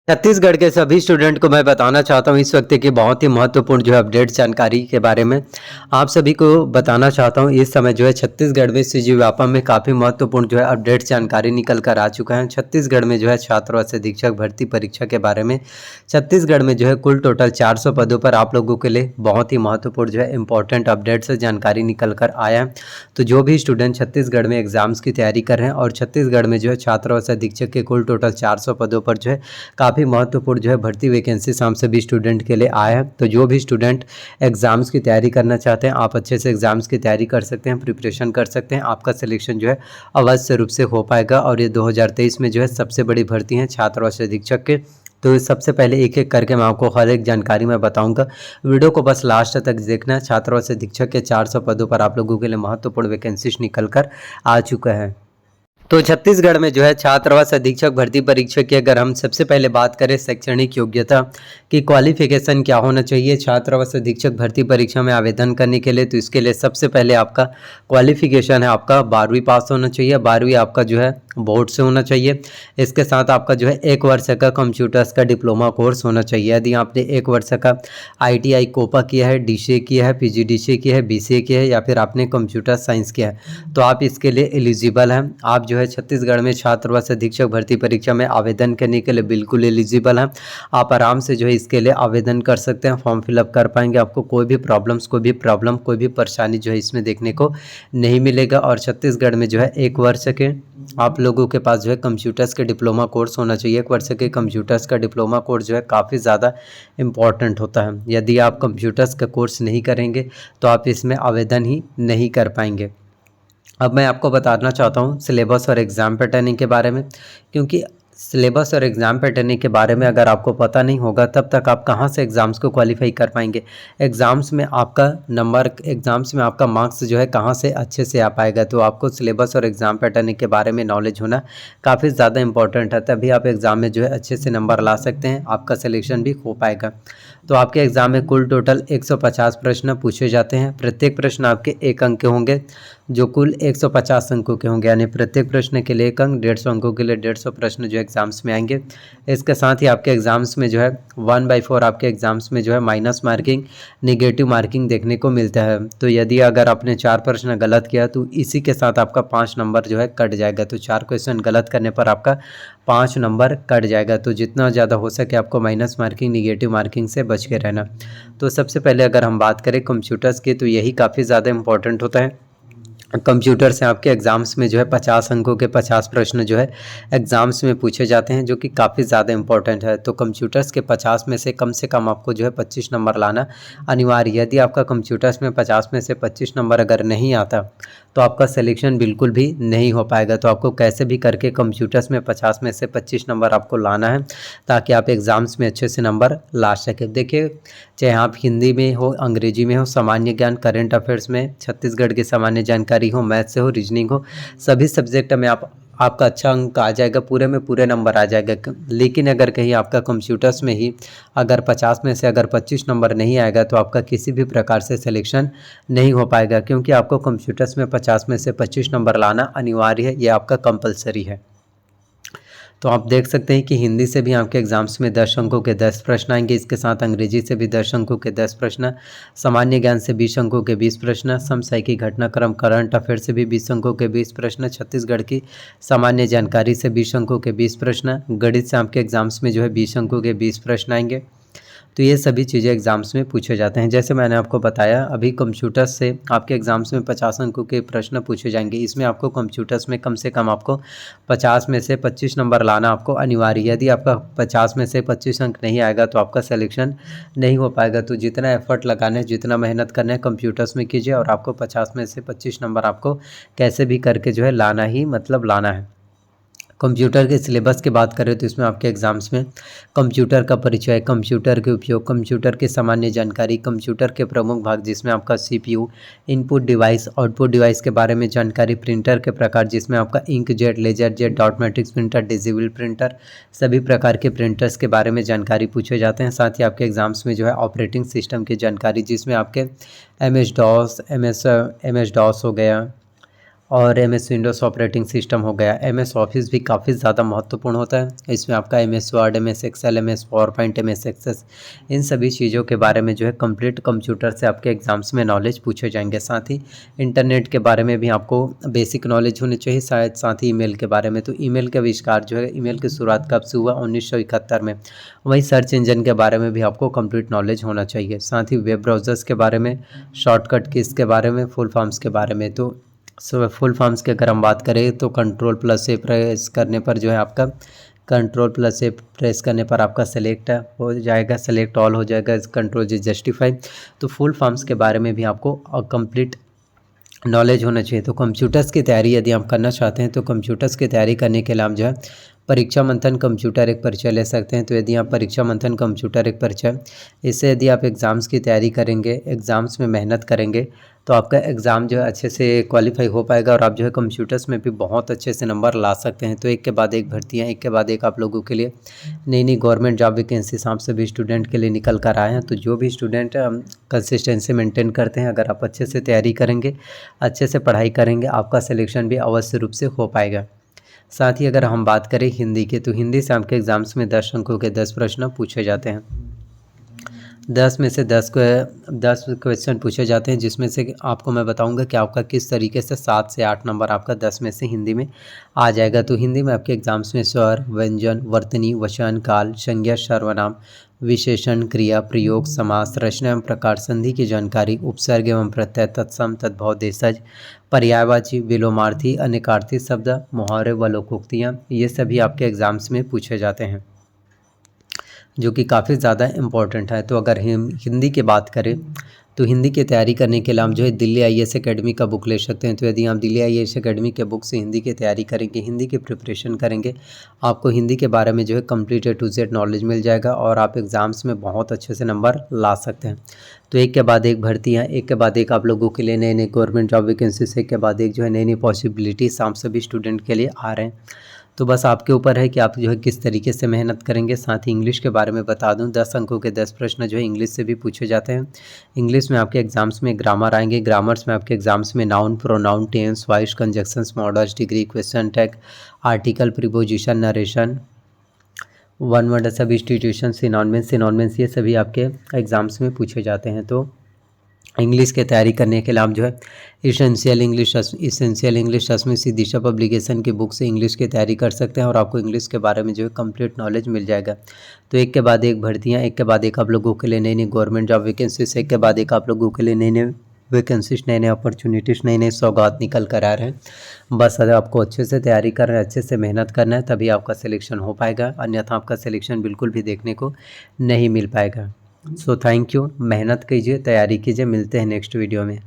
छत्तीसगढ़ के सभी स्टूडेंट को मैं बताना चाहता हूँ इस वक्त की बहुत ही महत्वपूर्ण जो है अपडेट जानकारी के बारे में आप सभी को बताना चाहता हूँ। इस समय जो है छत्तीसगढ़ में सीजी व्यापम में काफ़ी महत्वपूर्ण जो है अपडेट जानकारी निकल कर आ चुका है। छत्तीसगढ़ में जो है छात्रावास अधीक्षक भर्ती परीक्षा के बारे में छत्तीसगढ़ में जो है कुल टोटल 400 पदों पर आप लोगों के लिए बहुत ही महत्वपूर्ण जो है इंपॉर्टेंट अपडेट से जानकारी निकल कर आया है। तो जो भी स्टूडेंट छत्तीसगढ़ में एग्जाम्स की तैयारी कर रहे हैं और छत्तीसगढ़ में जो है छात्रावास अधीक्षक के कुल टोटल 400 पदों पर जो है काफ़ी महत्वपूर्ण जो है भर्ती वैकेंसी हम सभी स्टूडेंट के लिए आया है। तो जो भी स्टूडेंट एग्जाम्स की तैयारी करना चाहते हैं आप अच्छे से एग्जाम्स की तैयारी कर सकते हैं, प्रिपरेशन कर सकते हैं। आपका सिलेक्शन जो है अवश्य रूप से हो पाएगा और ये 2023 में जो है सबसे बड़ी भर्ती है छात्रावास अधीक्षक के। तो सबसे पहले एक एक करके मैं आपको हर एक जानकारी मैं बताऊंगा। वीडियो को बस लास्ट तक देखना है। छात्रावास अधीक्षक के 400 पदों पर आप लोगों के लिए महत्वपूर्ण वैकेंसीज निकल कर आ चुका है। तो छत्तीसगढ़ में जो है छात्रावास अधीक्षक भर्ती परीक्षा की अगर हम सबसे पहले बात करें शैक्षणिक योग्यता की क्वालिफिकेशन क्या होना चाहिए छात्रावास अधीक्षक भर्ती परीक्षा में आवेदन करने के लिए, तो इसके लिए सबसे पहले आपका क्वालिफिकेशन है आपका 12वीं पास होना चाहिए। 12वीं आपका जो है बोर्ड से होना चाहिए। इसके साथ आपका जो है 1 वर्ष का कंप्यूटर्स का डिप्लोमा कोर्स होना चाहिए। यदि आपने 1 वर्ष का ITI कोपा किया है, DCA किया है, PGDCA किया है, BCA किया है या फिर आपने कंप्यूटर साइंस किया है तो आप इसके लिए एलिजिबल हैं। आप जो है छत्तीसगढ़ में छात्रावास अधीक्षक भर्ती परीक्षा में आवेदन करने के लिए बिल्कुल एलिजिबल हैं। आप आराम से जो है इसके लिए आवेदन कर सकते हैं, फॉर्म फिलअप कर पाएंगे। आपको कोई भी परेशानी जो है इसमें देखने को नहीं मिलेगा। और छत्तीसगढ़ में जो है 1 वर्ष के आप लोगों के पास जो है कंप्यूटर्स के डिप्लोमा कोर्स होना चाहिए। 1 वर्ष के कंप्यूटर्स का डिप्लोमा कोर्स जो है काफ़ी ज़्यादा इम्पॉर्टेंट होता है। यदि आप कंप्यूटर्स का कोर्स नहीं करेंगे तो आप इसमें आवेदन ही नहीं कर पाएंगे। अब मैं आपको बताना चाहता हूँ सिलेबस और एग्ज़ाम पैटर्निंग के बारे में, क्योंकि सिलेबस और एग्ज़ाम पैटर्निंग के बारे में अगर आपको पता नहीं होगा तब तक आप कहाँ से एग्ज़ाम्स को क्वालिफाई कर पाएंगे। एग्ज़ाम्स में आपका मार्क्स जो है कहाँ से अच्छे से आ पाएगा। तो आपको सिलेबस और एग्ज़ाम पैटर्निंग के बारे में नॉलेज होना काफ़ी ज़्यादा इंपॉर्टेंट है, तभी आप एग्ज़ाम में जो है अच्छे से नंबर ला सकते हैं, आपका सिलेक्शन भी हो पाएगा। तो आपके एग्ज़ाम में कुल टोटल 150 प्रश्न पूछे जाते हैं। प्रत्येक प्रश्न आपके 1 अंक के होंगे जो कुल 150 अंकों के होंगे, यानी प्रत्येक प्रश्न के लिए 1 अंक, 150 अंकों के लिए 150 प्रश्न जो एग्जाम्स में आएंगे। इसके साथ ही आपके एग्जाम्स में जो है 1/4 आपके एग्जाम्स में जो है माइनस मार्किंग, निगेटिव मार्किंग देखने को मिलता है। तो यदि अगर आपने 4 प्रश्न गलत किया तो इसी के साथ आपका 5 नंबर जो है कट जाएगा। तो 4 क्वेश्चन गलत करने पर आपका 5 नंबर कट जाएगा। तो जितना ज़्यादा हो सके आपको माइनस मार्किंग, निगेटिव मार्किंग से बच के रहना। तो सबसे पहले अगर हम बात करें कंप्यूटर्स की तो यही काफ़ी ज़्यादा इंपॉर्टेंट होता है। कंप्यूटर से आपके एग्ज़ाम्स में जो है 50 अंकों के 50 प्रश्न जो है एग्ज़ाम्स में पूछे जाते हैं, जो कि काफ़ी ज़्यादा इंपॉर्टेंट है। तो कंप्यूटर्स के 50 में से कम आपको जो है 25 नंबर लाना अनिवार्य है। यदि आपका कंप्यूटर्स में 50 में से 25 नंबर अगर नहीं आता तो आपका सिलेक्शन बिल्कुल भी नहीं हो पाएगा। तो आपको कैसे भी करके कंप्यूटर्स में 50 में से 25 नंबर आपको लाना है ताकि आप एग्ज़ाम्स में अच्छे से नंबर ला सकें। देखिए, चाहे आप हिंदी में हो, अंग्रेजी में हो, सामान्य ज्ञान, करंट अफेयर्स में, छत्तीसगढ़ की सामान्य जानकारी हो, मैथ से हो, रीजनिंग हो, सभी सब्जेक्ट में आपका अच्छा अंक आ जाएगा, पूरे में पूरे नंबर आ जाएगा। लेकिन अगर कहीं आपका कंप्यूटर्स में ही अगर 50 में से अगर 25 नंबर नहीं आएगा तो आपका किसी भी प्रकार से सिलेक्शन नहीं हो पाएगा, क्योंकि आपको कंप्यूटर्स में 50 में से 25 नंबर लाना अनिवार्य है, ये आपका कंपलसरी है। तो आप देख सकते हैं कि हिंदी से भी आपके एग्जाम्स में 10 अंकों के 10 प्रश्न आएंगे। इसके साथ अंग्रेजी से भी 10 अंकों के 10 प्रश्न, सामान्य ज्ञान से 20 अंकों के 20 प्रश्न, समसामयिक घटनाक्रम करंट अफेयर से भी 20 अंकों के 20 प्रश्न, छत्तीसगढ़ की सामान्य जानकारी से 20 अंकों के 20 प्रश्न, गणित से आपके एग्जाम्स में जो है 20 अंकों के 20 प्रश्न आएंगे। तो ये सभी चीज़ें एग्ज़ाम्स में पूछे जाते हैं। जैसे मैंने आपको बताया अभी कंप्यूटर्स से आपके एग्ज़ाम्स में 50 अंकों के प्रश्न पूछे जाएंगे। इसमें आपको कंप्यूटर्स में कम से कम आपको 50 में से 25 नंबर लाना आपको अनिवार्य है। यदि आपका 50 में से 25 अंक नहीं आएगा तो आपका सिलेक्शन नहीं हो पाएगा। तो जितना एफर्ट लगाना है, जितना मेहनत करना है कंप्यूटर्स में कीजिए और आपको 50 में से 25 नंबर आपको कैसे भी करके जो है लाना है। कंप्यूटर के सिलेबस की बात करें तो इसमें आपके एग्जाम्स में कंप्यूटर का परिचय, कंप्यूटर के उपयोग, कंप्यूटर की सामान्य जानकारी, कंप्यूटर के प्रमुख भाग जिसमें आपका CPU, input device, output device के बारे में जानकारी, प्रिंटर के प्रकार जिसमें आपका inkjet, laser jet, dot matrix printer, डिजिबल प्रिंटर, सभी प्रकार के प्रिंटर्स के बारे में जानकारी पूछे जाते हैं। साथ ही आपके एग्जाम्स में जो है ऑपरेटिंग सिस्टम की जानकारी जिसमें आपके MS DOS हो गया, और M S Windows operating system हो गया। एम एस ऑफिस भी काफ़ी ज़्यादा महत्वपूर्ण होता है। इसमें आपका M S Word, M S Excel, M S PowerPoint, M S Access, इन सभी चीज़ों के बारे में जो है कंप्लीट कंप्यूटर से आपके एग्ज़ाम्स में नॉलेज पूछे जाएंगे। साथ ही इंटरनेट के बारे में भी आपको बेसिक नॉलेज होनी चाहिए, शायद साथ ही ईमेल के बारे में। तो ईमेल का आविष्कार जो है, ईमेल की शुरुआत कब से हुआ? 1971 में। वहीं सर्च इंजन के बारे में भी आपको कंप्लीट नॉलेज होना चाहिए। साथ ही वेब ब्राउज़र्स के बारे में, शॉर्टकट कीज़ के बारे में, फुल फॉर्म्स के बारे में। तो फुल फॉर्म्स की अगर हम बात करें तो कंट्रोल+A प्रेस करने पर जो है आपका, कंट्रोल+A प्रेस करने पर आपका सेलेक्ट हो जाएगा, सेलेक्ट ऑल हो जाएगा, कंट्रोल जी जस्टिफाई। तो फुल फॉर्म्स के बारे में भी आपको कंप्लीट नॉलेज होना चाहिए। तो कंप्यूटर्स की तैयारी यदि आप करना चाहते हैं तो कंप्यूटर्स की तैयारी करने के लिए आप जो है परीक्षा मंथन कंप्यूटर एक परिचय ले सकते हैं। तो यदि आप परीक्षा मंथन कंप्यूटर एक परिचय, इससे यदि आप एग्ज़ाम्स की तैयारी करेंगे, एग्ज़ाम्स में मेहनत करेंगे, तो आपका एग्ज़ाम जो है अच्छे से क्वालिफाई हो पाएगा और आप जो है कंप्यूटर्स में भी बहुत अच्छे से नंबर ला सकते हैं। तो एक के बाद एक भर्तियाँ, एक के बाद एक आप लोगों के लिए नई नई गवर्नमेंट जॉब वैकेंसीज आप सभी स्टूडेंट के लिए निकल कर आए हैं। तो जो भी स्टूडेंट कंसिस्टेंसी मेंटेन करते हैं, अगर आप अच्छे से तैयारी करेंगे, अच्छे से पढ़ाई करेंगे, आपका सिलेक्शन भी अवश्य रूप से हो पाएगा। साथ ही अगर हम बात करें हिंदी के, तो हिंदी से आपके एग्ज़ाम्स में 10 अंकों के 10 प्रश्न पूछे जाते हैं। 10 में से 10 क्वेश्चन पूछे जाते हैं, जिसमें से आपको मैं बताऊंगा कि आपका किस तरीके से 7 से 8 नंबर आपका 10 में से हिंदी में आ जाएगा। तो हिंदी में आपके एग्ज़ाम्स में स्वर, व्यंजन, वर्तनी, वचन, काल, संज्ञा, सर्वनाम, विशेषण, क्रिया, प्रयोग, समास, रचना एवं प्रकार, संधि की जानकारी, उपसर्ग एवं प्रत्यय, तत्सम, तद्भव, देशज, पर्यायवाची, विलोमार्थी, अनेकार्थी शब्द, मुहावरे व लोकोक्तियाँ, ये सभी आपके एग्ज़ाम्स में पूछे जाते हैं, जो कि काफ़ी ज़्यादा इम्पोर्टेंट है। तो अगर हम हिंदी की बात करें तो हिंदी की तैयारी करने के लिए हम जो है दिल्ली IAS एकेडमी का बुक ले सकते हैं। तो यदि आप दिल्ली IAS एकेडमी के बुक से हिंदी की तैयारी करेंगे, हिंदी की प्रिपरेशन करेंगे, आपको हिंदी के बारे में जो है complete A to Z knowledge मिल जाएगा और आप एग्ज़ाम्स में बहुत अच्छे से नंबर ला सकते हैं। तो एक के बाद एक भर्तियाँ, एक के बाद एक आप लोगों के लिए नए नए गवर्नमेंट जॉब वैकेंसीज, एक के बाद एक जो है नई नई पॉसिबिलिटीज़ आप सभी स्टूडेंट के लिए आ रहे हैं। तो बस आपके ऊपर है कि आप जो है किस तरीके से मेहनत करेंगे। साथ ही इंग्लिश के बारे में बता दूं, 10 अंकों के 10 प्रश्न जो है इंग्लिश से भी पूछे जाते हैं। इंग्लिश में आपके एग्जाम्स में ग्रामर आएंगे, ग्रामर्स में आपके एग्जाम्स में noun, pronoun, tense, voice, conjunctions, modals, degree, question tag, article, preposition, narration, one word substitution, synonyms, ये सभी आपके एग्जाम्स में पूछे जाते हैं। तो इंग्लिश की तैयारी करने के लिए आप जो है इसेंशियल इंग्लिश अस्मिता दिशा पब्लिकेशन की बुक से इंग्लिश की तैयारी कर सकते हैं और आपको इंग्लिश के बारे में जो है कंप्लीट नॉलेज मिल जाएगा। तो एक के बाद एक भर्तियाँ, एक के बाद एक आप लोगों के लिए नई नई गवर्नमेंट जॉब वैकेंसीज, एक के बाद एक आप लोगों के लिए नई नई वैकेंसीज, नए नए अपॉर्चुनिटीज़, नए नए सौगात निकल कर आ रहे हैं। बस अगर आपको अच्छे से तैयारी करना है, अच्छे से मेहनत करना है, तभी आपका सिलेक्शन हो पाएगा, अन्यथा आपका सिलेक्शन बिल्कुल भी देखने को नहीं मिल पाएगा। सो थैंक यू, मेहनत कीजिए, तैयारी कीजिए, मिलते हैं नेक्स्ट वीडियो में।